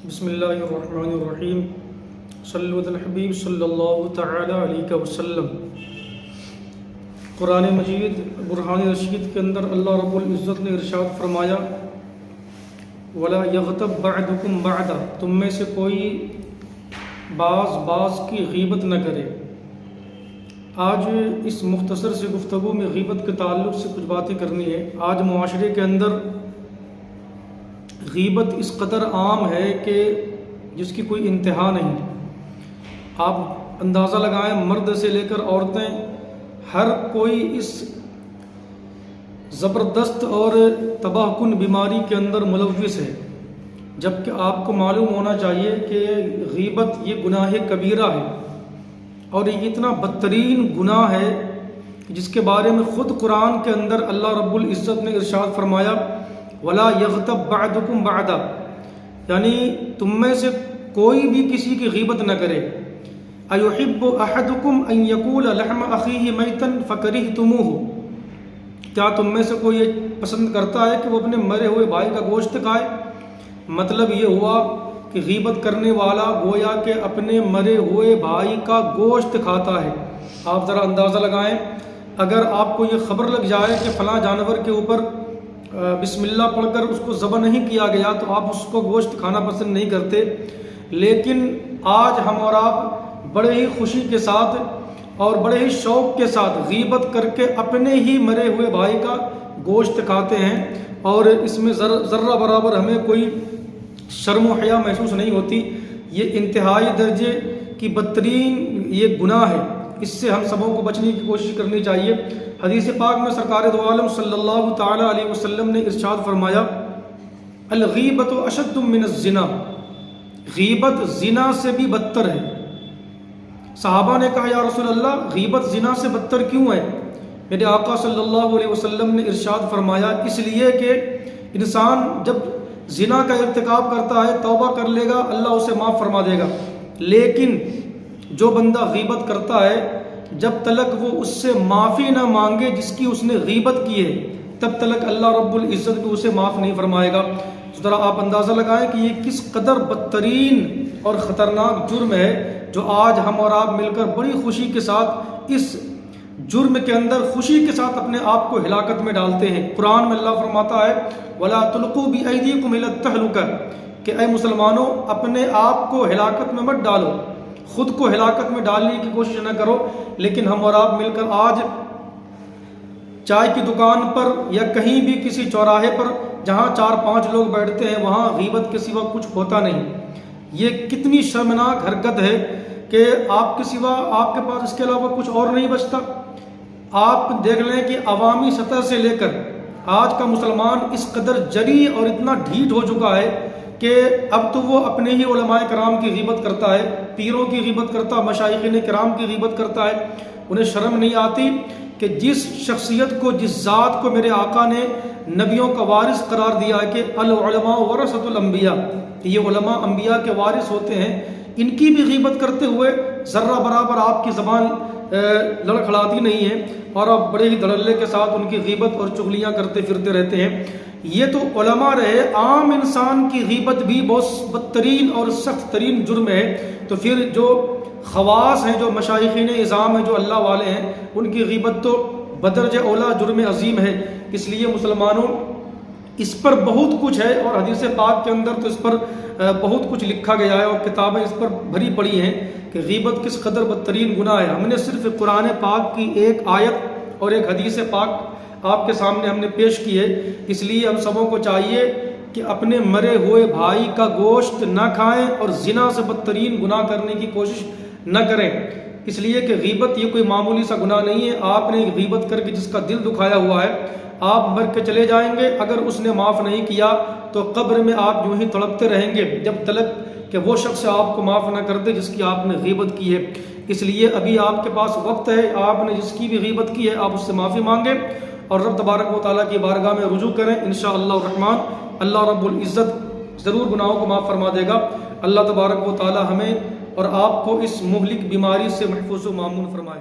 بسم اللہ الرحمن الرحیم صلو علی الحبیب صلی اللہ تعالی علیہ وسلم۔ قرآن مجید برہان رشید کے اندر اللہ رب العزت نے ارشاد فرمایا وَلَا يَغْتَبْ بَعْدُكُمْ بَعْدًا، تم میں سے کوئی بعض کی غیبت نہ کرے۔ آج اس مختصر سے گفتگو میں غیبت کے تعلق سے کچھ باتیں کرنی ہے۔ آج معاشرے کے اندر غیبت اس قدر عام ہے کہ جس کی کوئی انتہا نہیں۔ آپ اندازہ لگائیں، مرد سے لے کر عورتیں ہر کوئی اس زبردست اور تباہ کن بیماری کے اندر ملوث ہے، جبکہ آپ کو معلوم ہونا چاہیے کہ غیبت یہ گناہ کبیرہ ہے، اور یہ اتنا بدترین گناہ ہے جس کے بارے میں خود قرآن کے اندر اللہ رب العزت نے ارشاد فرمایا وَلَا يَغْتَبْ بَعْدُكُمْ بَعْدًا، یعنی تم میں سے کوئی بھی کسی کی غیبت نہ کرے۔ أَيُحِبُّ أَحَدُكُمْ أَن يَأْكُلَ لَحْمَ أَخِيهِ مَيْتًا فَكَرِهْتُمُوهُ، کیا تم میں سے کوئی یہ پسند کرتا ہے کہ وہ اپنے مرے ہوئے بھائی کا گوشت کھائے؟ مطلب یہ ہوا کہ غیبت کرنے والا گویا کہ اپنے مرے ہوئے بھائی کا گوشت کھاتا ہے۔ آپ ذرا اندازہ لگائیں، اگر آپ کو یہ خبر لگ جائے کہ فلاں جانور کے اوپر بسم اللہ پڑھ کر اس کو ذبح نہیں کیا گیا تو آپ اس کو گوشت کھانا پسند نہیں کرتے، لیکن آج ہم اور آپ بڑے ہی خوشی کے ساتھ اور بڑے ہی شوق کے ساتھ غیبت کر کے اپنے ہی مرے ہوئے بھائی کا گوشت کھاتے ہیں، اور اس میں ذرہ برابر ہمیں کوئی شرم و حیا محسوس نہیں ہوتی۔ یہ انتہائی درجے کی بدترین یہ گناہ ہے، اس سے ہم سبوں کو بچنے کی کوشش کرنی چاہیے۔ حدیث پاک میں سرکار دو عالم صلی اللہ تعالی علیہ وسلم نے ارشاد فرمایا الغیبت اشد من الزنا، غیبت زنا سے بھی بدتر ہے۔ صحابہ نے کہا یا رسول اللہ غیبت زنا سے بدتر کیوں ہے؟ میرے آقا صلی اللہ علیہ وسلم نے ارشاد فرمایا اس لیے کہ انسان جب زنا کا ارتکاب کرتا ہے توبہ کر لے گا، اللہ اسے معاف فرما دے گا، لیکن جو بندہ غیبت کرتا ہے جب تلک وہ اس سے معافی نہ مانگے جس کی اس نے غیبت کی ہے، تب تلک اللہ رب العزت بھی اسے معاف نہیں فرمائے گا۔ تو ذرا آپ اندازہ لگائیں کہ یہ کس قدر بدترین اور خطرناک جرم ہے جو آج ہم اور آپ مل کر بڑی خوشی کے ساتھ اس جرم کے اندر خوشی کے ساتھ اپنے آپ کو ہلاکت میں ڈالتے ہیں۔ قرآن میں اللہ فرماتا ہے وَلَا تُلْقُوا بِأَيْدِيكُمْ إِلَى التَّهْلُكَةِ، کہ اے مسلمانوں اپنے آپ کو ہلاکت میں مت ڈالو، خود کو ہلاکت میں ڈالنے کی کوشش نہ کرو۔ لیکن ہم اور آپ مل کر آج چائے کی دکان پر یا کہیں بھی کسی چوراہے پر جہاں 4-5 لوگ بیٹھتے ہیں وہاں غیبت کے سوا کچھ ہوتا نہیں۔ یہ کتنی شرمناک حرکت ہے کہ آپ کے سوا آپ کے پاس اس کے علاوہ کچھ اور نہیں بچتا۔ آپ دیکھ لیں کہ عوامی سطح سے لے کر آج کا مسلمان اس قدر جری اور اتنا ڈھیٹ ہو چکا ہے کہ اب تو وہ اپنے ہی علماء کرام کی غیبت کرتا ہے، پیروں کی غیبت کرتا ہے، مشائخین کرام کی غیبت کرتا ہے۔ انہیں شرم نہیں آتی کہ جس شخصیت کو، جس ذات کو میرے آقا نے نبیوں کا وارث قرار دیا ہے کہ العلماء ورثۃ الانبیاء، یہ علماء انبیاء کے وارث ہوتے ہیں، ان کی بھی غیبت کرتے ہوئے ذرہ برابر آپ کی زبان لڑکھڑاتی نہیں ہے، اور آپ بڑے ہی دھڑلے کے ساتھ ان کی غیبت اور چغلیاں کرتے پھرتے رہتے ہیں۔ یہ تو علماء رہے، عام انسان کی غیبت بھی بہت بدترین اور سخت ترین جرم ہے، تو پھر جو خواص ہیں، جو مشائخین اعظام ہیں، جو اللہ والے ہیں، ان کی غیبت تو بدرجہ اولا جرم عظیم ہے۔ اس لیے مسلمانوں اس پر بہت کچھ ہے، اور حدیث پاک کے اندر تو اس پر بہت کچھ لکھا گیا ہے اور کتابیں اس پر بھری پڑی ہیں کہ غیبت کس قدر بدترین گناہ ہے۔ ہم نے صرف قرآن پاک کی ایک آیت اور ایک حدیث پاک آپ کے سامنے ہم نے پیش کی ہے، اس لیے ہم سبوں کو چاہیے کہ اپنے مرے ہوئے بھائی کا گوشت نہ کھائیں اور زنا سے بدترین گناہ کرنے کی کوشش نہ کریں، اس لیے کہ غیبت یہ کوئی معمولی سا گناہ نہیں ہے۔ آپ نے غیبت کر کے جس کا دل دکھایا ہوا ہے، آپ مر کے چلے جائیں گے، اگر اس نے معاف نہیں کیا تو قبر میں آپ یوں ہی تڑپتے رہیں گے جب تلک کہ وہ شخص آپ کو معاف نہ کر دے جس کی آپ نے غیبت کی ہے۔ اس لیے ابھی آپ کے پاس وقت ہے، آپ نے جس کی بھی غیبت کی ہے آپ اس سے معافی مانگیں اور رب تبارک و تعالیٰ کی بارگاہ میں رجوع کریں۔ انشاءاللہ الرحمن اللہ رب العزت ضرور گناہوں کو معاف فرما دے گا۔ اللہ تبارک و تعالیٰ ہمیں اور آپ کو اس مہلک بیماری سے محفوظ و مامون فرمائے۔